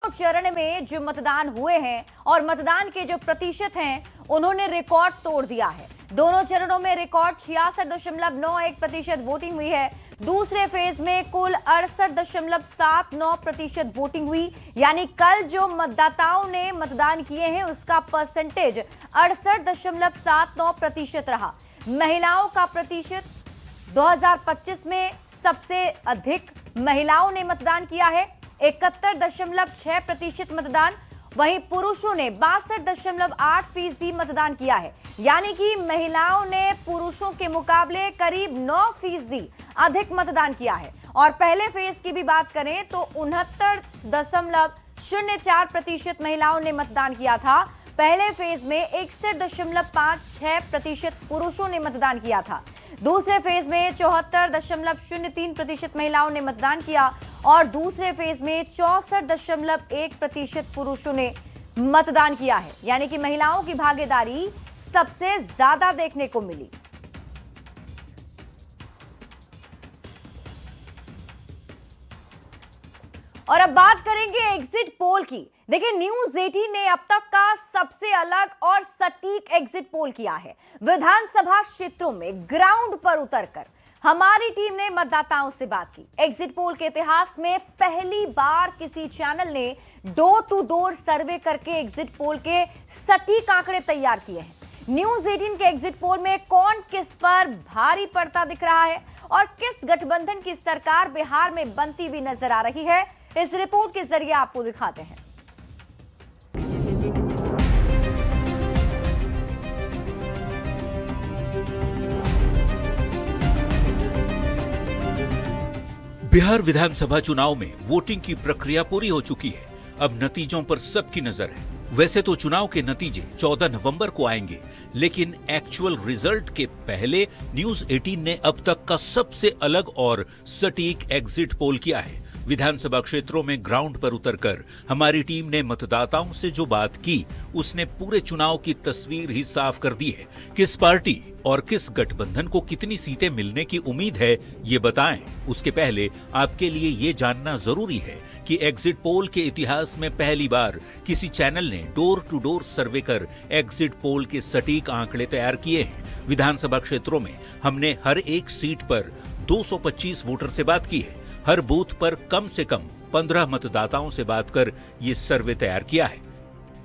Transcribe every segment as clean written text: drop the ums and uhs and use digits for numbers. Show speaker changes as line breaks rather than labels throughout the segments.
चरण में जो मतदान हुए हैं और मतदान के जो प्रतिशत हैं उन्होंने रिकॉर्ड तोड़ दिया है। दोनों चरणों में रिकॉर्ड 66.91% वोटिंग हुई है। दूसरे फेज में कुल 68.79% वोटिंग हुई, यानी कल जो मतदाताओं ने मतदान किए हैं उसका परसेंटेज 68.79% रहा। महिलाओं का प्रतिशत 2025 में सबसे अधिक महिलाओं ने मतदान किया है, 71.6% मतदान। वहीं पुरुषों ने 62.8% मतदान किया है, यानी कि महिलाओं ने पुरुषों के मुकाबले करीब 9% अधिक मतदान किया है। और पहले फेज की भी बात करें तो 69.04% महिलाओं ने मतदान किया था। पहले फेज में 61.56% पुरुषों ने मतदान किया था। दूसरे फेज में 74.03% महिलाओं ने मतदान किया और दूसरे फेज में 64.1% पुरुषों ने मतदान किया है, यानी कि महिलाओं की भागीदारी सबसे ज्यादा देखने को मिली। और अब बात करेंगे एग्जिट पोल की। देखिए, न्यूज 18 ने अब तक का सबसे अलग और सटीक एग्जिट पोल किया है। विधानसभा क्षेत्रों में ग्राउंड पर उतरकर हमारी टीम ने मतदाताओं से बात की। एग्जिट पोल के इतिहास में पहली बार किसी चैनल ने डोर टू डोर सर्वे करके एग्जिट पोल के सटीक आंकड़े तैयार किए हैं। न्यूज 18 के एग्जिट पोल में कौन किस पर भारी पड़ता दिख रहा है और किस गठबंधन की सरकार बिहार में बनती हुई नजर आ रही है, इस रिपोर्ट के जरिए आपको दिखाते हैं।
बिहार विधानसभा चुनाव में वोटिंग की प्रक्रिया पूरी हो चुकी है। अब नतीजों पर सबकी नजर है। वैसे तो चुनाव के नतीजे 14 नवंबर को आएंगे, लेकिन एक्चुअल रिजल्ट के पहले न्यूज 18 ने अब तक का सबसे अलग और सटीक एग्जिट पोल किया है। विधानसभा क्षेत्रों में ग्राउंड पर उतरकर हमारी टीम ने मतदाताओं से जो बात की, उसने पूरे चुनाव की तस्वीर ही साफ कर दी है। किस पार्टी और किस गठबंधन को कितनी सीटें मिलने की उम्मीद है, ये बताएं। उसके पहले आपके लिए ये जानना जरूरी है कि एग्जिट पोल के इतिहास में पहली बार किसी चैनल ने डोर टू डोर सर्वे कर एग्जिट पोल के सटीक आंकड़े तैयार किए हैं। विधानसभा क्षेत्रों में हमने हर एक सीट पर 225 वोटर से बात की है। हर बूथ पर कम से कम 15 मतदाताओं से बात कर ये सर्वे तैयार किया है।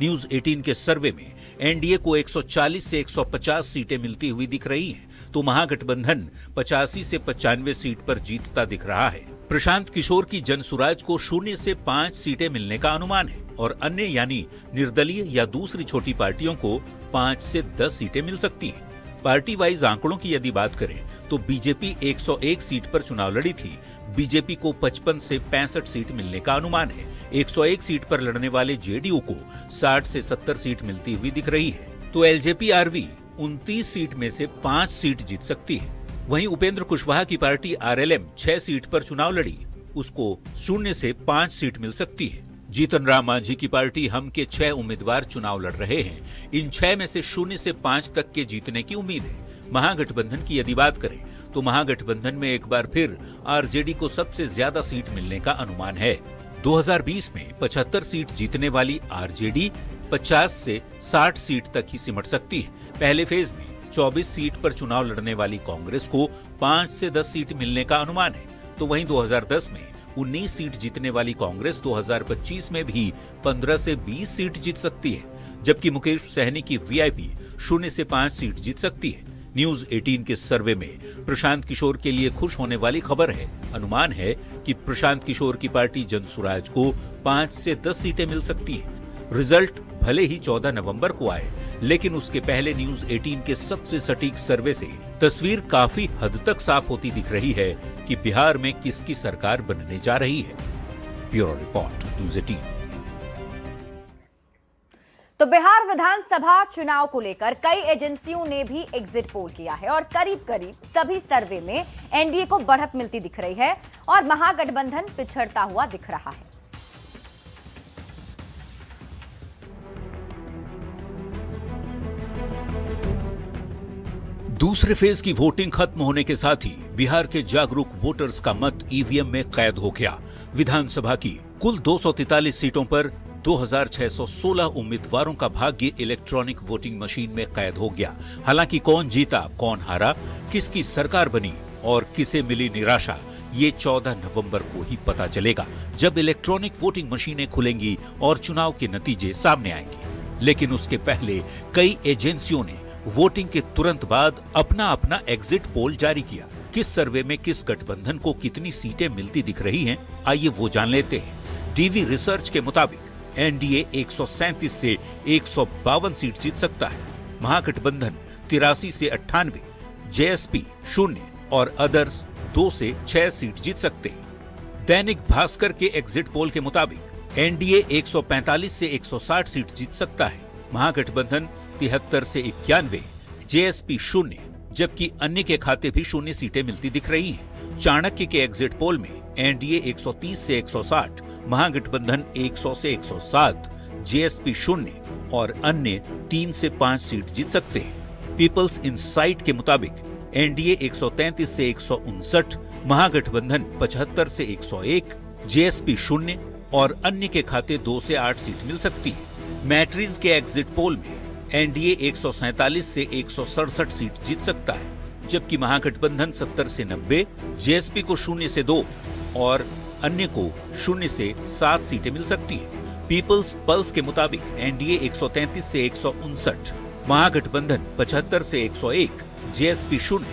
न्यूज 18 के सर्वे में एनडीए को 140 से 150 सीटें मिलती हुई दिख रही हैं, तो महागठबंधन 85 से 95 सीट पर जीतता दिख रहा है। प्रशांत किशोर की जनसुराज को 0 से 5 सीटें मिलने का अनुमान है और अन्य यानी निर्दलीय या दूसरी छोटी पार्टियों को 5 से 10 सीटें मिल सकती हैं। पार्टी वाइज आंकड़ों की यदि बात करें तो बीजेपी 101 सीट पर चुनाव लड़ी थी। बीजेपी को 55 से 65 सीट मिलने का अनुमान है। 101 सीट पर लड़ने वाले जेडीयू को 60 से 70 सीट मिलती हुई दिख रही है। तो एलजेपी-आरवी 29 सीट में से 5 सीट जीत सकती है। वहीं उपेंद्र कुशवाहा की पार्टी आरएलएम 6 सीट पर चुनाव लड़ी, उसको 0 से 5 सीट मिल सकती है। जीतन राम मांझी की पार्टी हम के 6 उम्मीदवार चुनाव लड़ रहे हैं। इन 6 में से 0 से 5 तक के जीतने की उम्मीद है। महागठबंधन की यदि बात करें तो महागठबंधन में एक बार फिर आरजेडी को सबसे ज्यादा सीट मिलने का अनुमान है। 2020 में 75 सीट जीतने वाली आरजेडी 50 से 60 सीट तक ही सिमट सकती है। पहले फेज में 24 सीट पर चुनाव लड़ने वाली कांग्रेस को 5 से 10 सीट मिलने का अनुमान है। तो वहीं 2010 में 19 सीट जीतने वाली कांग्रेस 2025 में भी 15 से 20 सीट जीत सकती है, जबकि मुकेश सहनी की वीआईपी 0 से 5 सीट जीत सकती है। न्यूज 18 के सर्वे में प्रशांत किशोर के लिए खुश होने वाली खबर है। अनुमान है कि प्रशांत किशोर की पार्टी जनसुराज को 5 से 10 सीटें मिल सकती हैं। रिजल्ट भले ही 14 नवंबर को आए, लेकिन उसके पहले न्यूज 18 के सबसे सटीक सर्वे से तस्वीर काफी हद तक साफ होती दिख रही है कि बिहार में किसकी सरकार बनने जा रही है। Bureau report, news 18।
तो बिहार विधानसभा चुनाव को लेकर कई एजेंसियों ने भी एग्जिट पोल किया है और करीब करीब सभी सर्वे में एनडीए को बढ़त मिलती दिख रही है और महागठबंधन पिछड़ता हुआ दिख रहा है।
दूसरे फेज की वोटिंग खत्म होने के साथ ही बिहार के जागरूक वोटर्स का मत ईवीएम में कैद हो गया। विधानसभा की कुल 243 सीटों पर 2616 उम्मीदवारों का भाग्य इलेक्ट्रॉनिक वोटिंग मशीन में कैद हो गया। हालांकि कौन जीता, कौन हारा, किसकी सरकार बनी और किसे मिली निराशा, ये 14 नवंबर को ही पता चलेगा, जब इलेक्ट्रॉनिक वोटिंग मशीनें खुलेंगी और चुनाव के नतीजे सामने आएंगे। लेकिन उसके पहले कई एजेंसियों ने वोटिंग के तुरंत बाद अपना अपना एग्जिट पोल जारी किया। किस सर्वे में किस गठबंधन को कितनी सीटें मिलती दिख रही हैं, आइए वो जान लेते हैं। डीवी रिसर्च के मुताबिक एनडीए 137 से 152 सीट जीत सकता है, महागठबंधन 83 से 98, जेएसपी 0 और अदर्स 2 से 6 सीट जीत सकते हैं। दैनिक भास्कर के एग्जिट पोल के मुताबिक एनडीए 145 से 160 सीट जीत सकता है, महागठबंधन 73 से 91, जेएसपी 0, जबकि अन्य के खाते भी 0 सीटें मिलती दिख रही हैं। चाणक्य के एग्जिट पोल में एनडीए 130 से 160, महागठबंधन 100 से 107, जेएसपी 0 और अन्य 3 से 5 सीट जीत सकते हैं। पीपल्स इनसाइट के मुताबिक एनडीए 133 से 159, महागठबंधन 75 से 101, जेएसपी 0 और अन्य के खाते 2 से 8 सीट मिल सकती है। मैट्रिज के एग्जिट पोल में एनडीए 147 से 167 सीट जीत सकता है, जबकि महागठबंधन 70 से 90, जेएसपी को 0 से 2 और अन्य को 0 से 7 सीटें मिल सकती है। पीपल्स पल्स के मुताबिक एनडीए 133 से 159, महागठबंधन 75 से 101, जेएसपी 0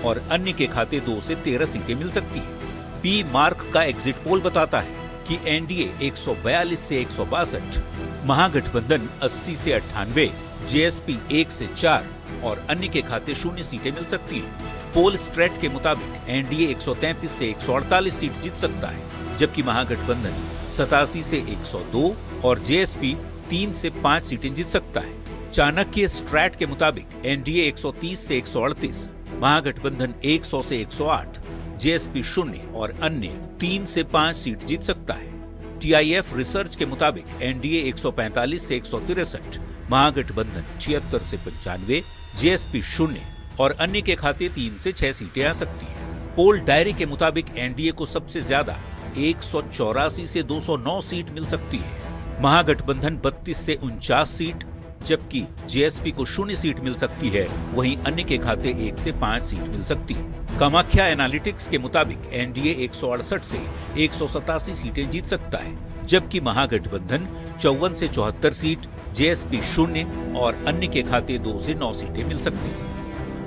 और अन्य के खाते 2 से 13 सीटें मिल सकती है। पी मार्क का एग्जिट पोल बताता है कि एनडीए 142 से 162, महागठबंधन 80 से 98, जेएसपी 1 से 4 और अन्य के खाते 0 सीटें मिल सकती हैं। पोल स्ट्रेट के मुताबिक एनडीए 133 से 148 सीट जीत सकता है, जबकि महागठबंधन 87 से 102 और जेएसपी 3 से 5 सीटें जीत सकता है। चाणक्य स्ट्रैट के मुताबिक एनडीए 130 से 138, महागठबंधन 100 से 108, जेएसपी 0 और अन्य 3 से 5 सीट जीत सकता है। टीआईएफ रिसर्च के मुताबिक एनडीए 145 से 163, महागठबंधन 76 से 95, जेएसपी 0 और अन्य के खाते 3 से 6 सीटें आ सकती हैं। पोल डायरी के मुताबिक एनडीए को सबसे ज्यादा 184 से 209 सीट मिल सकती है, महागठबंधन 32 से 49 सीट, जबकि जेएसपी को 0 सीट मिल सकती है, वहीं अन्य के खाते 1 से 5 सीट मिल सकती है। कामाख्या एनालिटिक्स के मुताबिक एनडीए 168 से 187 सीटें जीत सकता है, जबकि महागठबंधन 54 से 74 सीट, जेएसपी 0 और अन्य के खाते 2 से 9 सीटें मिल सकती हैं।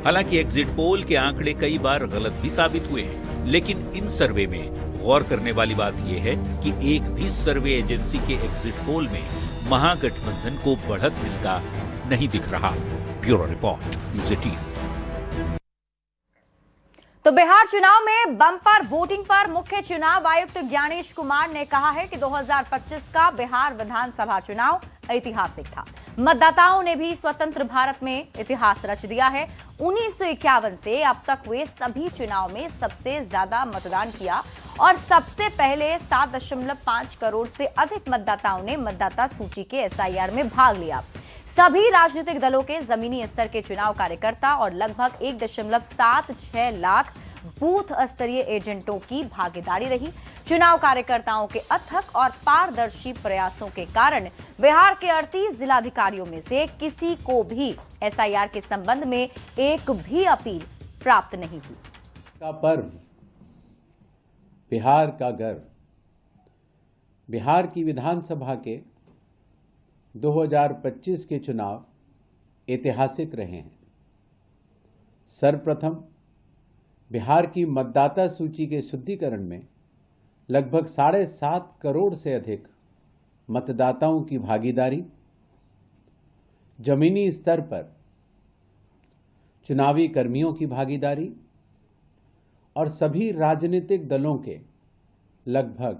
हालांकि एग्जिट पोल के आंकड़े कई बार गलत भी साबित हुए हैं, लेकिन इन सर्वे में गौर करने वाली बात यह है कि एक भी सर्वे एजेंसी के एग्जिट पोल में महागठबंधन को बढ़त मिलता नहीं दिख रहा। Bureau report, news 18।
तो बिहार चुनाव में बम्पर वोटिंग पर मुख्य चुनाव आयुक्त ज्ञानेश कुमार ने कहा है कि 2025 का बिहार विधानसभा चुनाव ऐतिहासिक था। मतदाताओं ने भी स्वतंत्र भारत में इतिहास रच दिया है। 1951 से अब तक हुए सभी चुनाव में सबसे ज्यादा मतदान किया और सबसे पहले 7.5 करोड़ से अधिक मतदाताओं ने मतदाता सूची के एसआईआर में भाग लिया। सभी राजनीतिक दलों के जमीनी स्तर के चुनाव कार्यकर्ता और लगभग 1.76 लाख बूथ स्तरीय एजेंटों की भागीदारी रही। चुनाव कार्यकर्ताओं के अथक और पारदर्शी प्रयासों के कारण बिहार के 38 जिलाधिकारियों में से किसी को भी एसआईआर के संबंध में एक भी अपील प्राप्त नहीं हुई।
का पर्व, बिहार का गर्व। बिहार की विधानसभा के 2025 के चुनाव ऐतिहासिक रहे हैं। सर्वप्रथम बिहार की मतदाता सूची के शुद्धिकरण में लगभग 7.5 करोड़ से अधिक मतदाताओं की भागीदारी, जमीनी स्तर पर चुनावी कर्मियों की भागीदारी और सभी राजनीतिक दलों के लगभग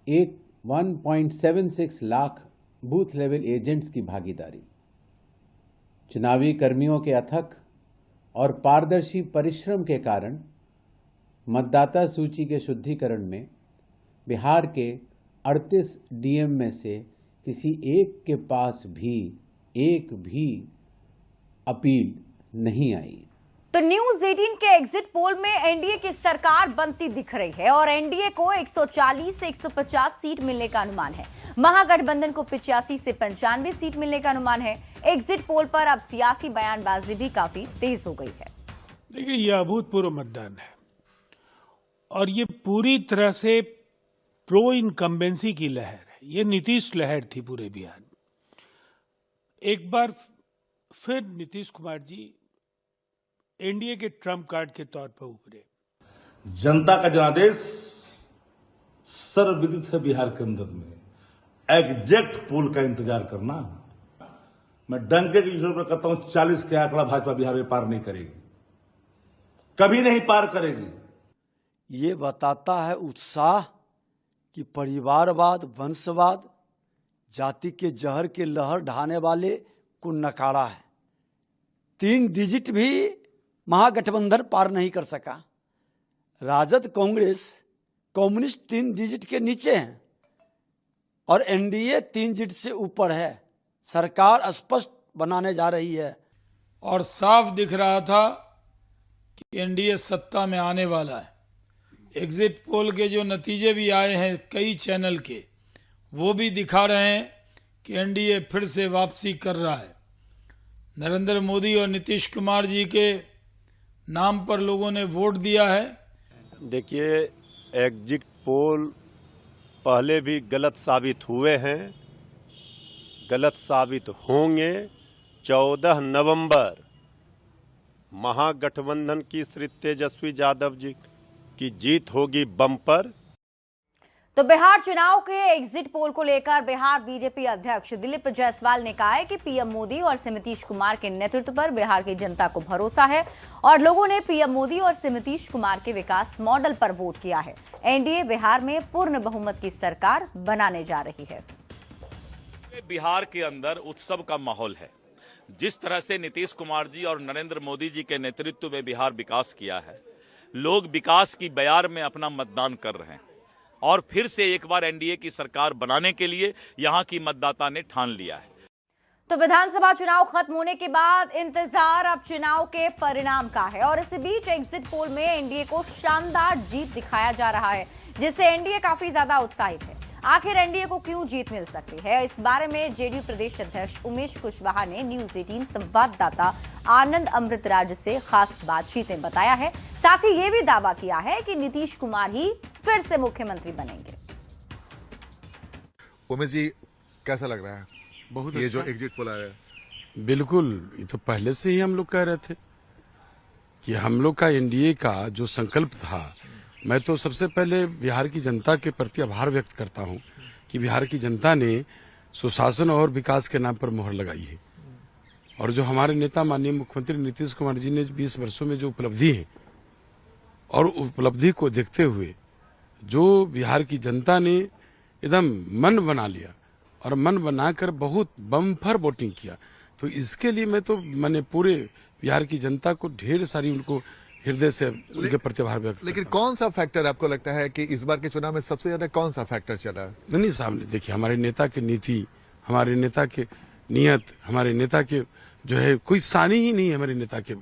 1.76 लाख बूथ लेवल एजेंट्स की भागीदारी, चुनावी कर्मियों के अथक और पारदर्शी परिश्रम के कारण मतदाता सूची के शुद्धिकरण में बिहार के 38 डीएम में से किसी एक के पास भी एक भी अपील नहीं आई।
तो न्यूज 18 के एग्जिट पोल में एनडीए की सरकार बनती दिख रही है और एनडीए को 140 से 150 सीट मिलने का अनुमान है। महागठबंधन को 85 से 95 सीट मिलने का अनुमान है। एग्जिट पोल पर अब सियासी बयानबाजी भी काफी तेज हो गई है।
देखिए, यह अभूतपूर्व मतदान है और ये पूरी तरह से प्रो इनकम्बेंसी की लहर है। ये नीतीश लहर थी पूरे बिहार में। एक बार फिर नीतीश कुमार जी एनडीए के ट्रम्प कार्ड के तौर पर उभरे।
जनता का जनादेश सर्वविदित है बिहार के अंदर में। एग्जैक्ट पोल का इंतजार करना, मैं डंके की जोर पर कहता हूं 40 के आंकड़ा भाजपा बिहार में पार नहीं करेगी, कभी नहीं पार करेगी।
ये बताता है उत्साह कि परिवारवाद, वंशवाद, जाति के जहर के लहर ढाने वाले को नकारा है। 3 डिजिट भी महागठबंधन पार नहीं कर सका। राजद, कांग्रेस, कम्युनिस्ट 3 डिजिट के नीचे हैं और एनडीए 3 डिजिट से ऊपर है। सरकार स्पष्ट बनाने जा रही है
और साफ दिख रहा था कि एनडीए सत्ता में आने वाला है। एग्जिट पोल के जो नतीजे भी आए हैं कई चैनल के, वो भी दिखा रहे हैं कि एनडीए फिर से वापसी कर रहा है। नरेंद्र मोदी और नीतीश कुमार जी के नाम पर लोगों ने वोट दिया है।
देखिए, एग्जिट पोल पहले भी गलत साबित हुए हैं, गलत साबित होंगे। 14 नवंबर महागठबंधन की श्री तेजस्वी यादव जी की जीत होगी बम्पर।
तो बिहार चुनाव के एग्जिट पोल को लेकर बिहार बीजेपी अध्यक्ष दिलीप जायसवाल ने कहा है कि पीएम मोदी और श्री नीतीश कुमार के नेतृत्व पर बिहार की जनता को भरोसा है और लोगों ने पीएम मोदी और श्री नीतीश कुमार के विकास मॉडल पर वोट किया है। एनडीए बिहार में पूर्ण बहुमत की सरकार बनाने जा रही है।
बिहार के अंदर उत्सव का माहौल है। जिस तरह से नीतीश कुमार जी और नरेंद्र मोदी जी के नेतृत्व में बिहार विकास किया है, लोग विकास की बयार में अपना मतदान कर रहे हैं और फिर से एक बार एनडीए की सरकार बनाने के लिए यहां की मतदाता ने ठान लिया है।
तो विधानसभा चुनाव खत्म होने के बाद इंतजार अब चुनाव के परिणाम का है और इसी बीच एग्जिट पोल में एनडीए को शानदार जीत दिखाया जा रहा है, जिससे एनडीए काफी ज्यादा उत्साहित है। आखिर एनडीए को क्यों जीत मिल सकती है, इस बारे में जेडीयू प्रदेश अध्यक्ष उमेश कुशवाहा ने न्यूज 18 संवाददाता आनंद अमृतराज से खास बातचीत में बताया है। साथ ही ये भी दावा किया है कि नीतीश कुमार ही फिर से मुख्यमंत्री बनेंगे।
उमेश जी, कैसा लग रहा है
बहुत
ये
अच्छा।
जो एग्जिट पोल आया है?
बिल्कुल, ये तो पहले से ही हम लोग कह रहे थे कि हम लोग का एनडीए का जो संकल्प था, मैं तो सबसे पहले बिहार की जनता के प्रति आभार व्यक्त करता हूं कि बिहार की जनता ने सुशासन और विकास के नाम पर मोहर लगाई है और जो हमारे नेता माननीय मुख्यमंत्री नीतीश कुमार जी ने 20 वर्षों में जो उपलब्धि है और उपलब्धि को देखते हुए जो बिहार की जनता ने एकदम मन बना लिया और मन बनाकर बहुत बम्पर वोटिंग किया, तो इसके लिए मैं तो मैंने पूरे बिहार की जनता को ढेर सारी उनको हृदय से उनके प्रति आभार व्यक्त।
लेकिन कौन सा फैक्टर आपको लगता है कि इस बार के चुनाव में सबसे ज्यादा कौन सा फैक्टर चला?
नहीं, सामने देखिए, हमारे नेता की नीति, हमारे नेता के नियत, हमारे नेता के जो है कोई सानी ही नहीं है हमारे नेता के।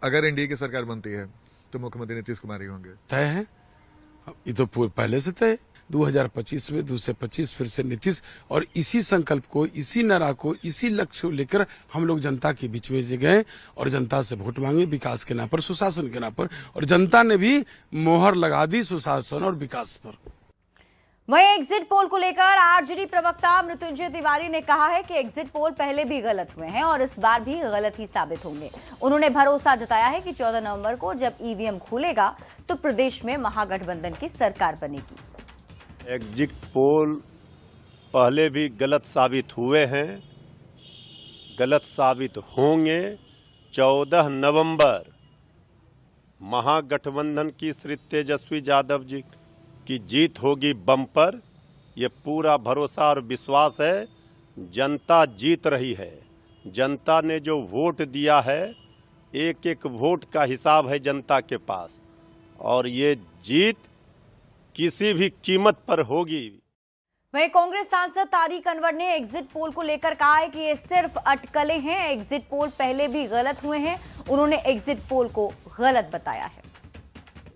अगर एनडीए की सरकार बनती है तो मुख्यमंत्री नीतीश कुमार ही होंगे,
तय है, ये तो पहले से तय। 2025 में 225 फिर से नीतीश, और इसी संकल्प को, इसी नारा को, इसी लक्ष्य को लेकर हम लोग जनता के बीच में गए और जनता से वोट मांगे विकास के नाम पर, सुशासन के नाम पर, और जनता ने भी मोहर लगा दी सुशासन और विकास पर।
वहीं एग्जिट पोल को लेकर आरजेडी प्रवक्ता मृत्युंजय तिवारी ने कहा है कि एग्जिट पोल पहले भी गलत हुए हैं और इस बार भी गलत ही साबित होंगे। उन्होंने भरोसा जताया है कि 14 नवंबर को जब ईवीएम खुलेगा तो प्रदेश में महागठबंधन की सरकार बनेगी।
एग्जिट पोल पहले भी गलत साबित हुए हैं, गलत साबित होंगे। 14 नवंबर महागठबंधन की श्री तेजस्वी यादव जी की जीत होगी बम्पर। ये पूरा भरोसा और विश्वास है। जनता जीत रही है। जनता ने जो वोट दिया है, एक एक वोट का हिसाब है जनता के पास, और ये जीत किसी भी कीमत पर होगी।
वहीं कांग्रेस सांसद तारिक अनवर ने एग्जिट पोल को लेकर कहा है कि ये सिर्फ अटकलें हैं, एग्जिट पोल पहले भी गलत हुए हैं। उन्होंने एग्जिट पोल को गलत बताया है।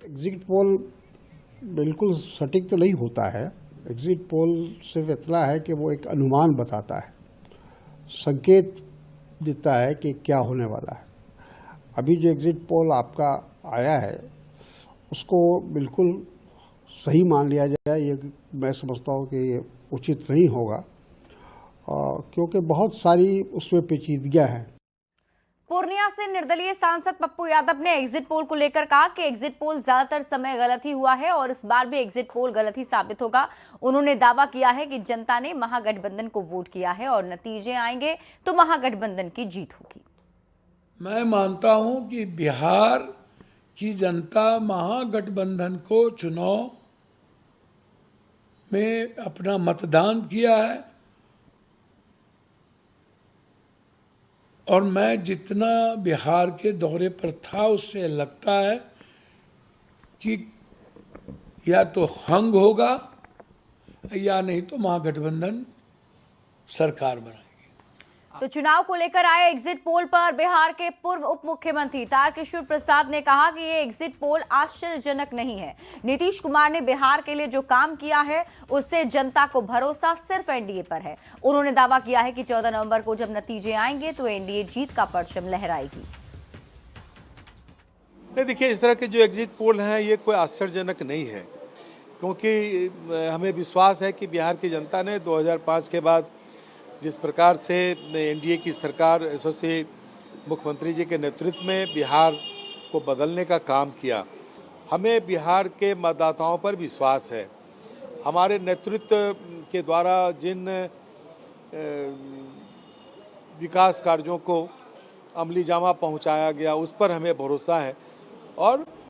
एग्जिट पोल बिल्कुल सटीक तो नहीं होता है। एग्जिट पोल सिर्फ इतना है कि वो एक अनुमान बताता है, संकेत देता है कि क्या होने वाला है। अभी जो एग्जिट पोल आपका आया है उसको बिल्कुल सही मान लिया जाए, ये मैं समझता हूँ कि ये उचित नहीं होगा, क्योंकि बहुत सारी उसमें पेचीदगियाँ हैं।
पूर्णिया से निर्दलीय सांसद पप्पू यादव ने एग्जिट पोल को लेकर कहा कि एग्जिट पोल ज्यादातर समय गलत ही हुआ है और इस बार भी एग्जिट पोल गलत ही साबित होगा। उन्होंने दावा किया है कि जनता ने महागठबंधन को वोट किया है और नतीजे आएंगे तो महागठबंधन की जीत होगी।
मैं मानता हूं कि बिहार की जनता महागठबंधन को चुनाव में अपना मतदान किया है और मैं जितना बिहार के दौरे पर था उससे लगता है कि या तो हंग होगा या नहीं तो महागठबंधन सरकार बनाएगी।
तो चुनाव को लेकर आए एग्जिट पोल पर बिहार के पूर्व उप मुख्यमंत्री तारकिशोर प्रसाद ने कहा कि ये एग्जिट पोल आश्चर्यजनक नहीं है। नीतीश कुमार ने बिहार के लिए जो काम किया है उससे जनता को भरोसा सिर्फ एनडीए पर है। उन्होंने दावा किया है कि 14 नवंबर को जब नतीजे आएंगे तो एनडीए जीत का परचम लहराएगी।
नहीं, देखिए, इस तरह के जो एग्जिट पोल हैं ये कोई आश्चर्यजनक नहीं है, क्योंकि हमें विश्वास है कि बिहार की जनता ने 2005 के बाद जिस प्रकार से एनडीए की सरकार यशस्वी मुख्यमंत्री जी के नेतृत्व में बिहार को बदलने का काम किया, हमें बिहार के मतदाताओं पर विश्वास है। हमारे नेतृत्व के द्वारा जिन विकास कार्यों को अमली जामा पहुंचाया गया उस पर हमें भरोसा है और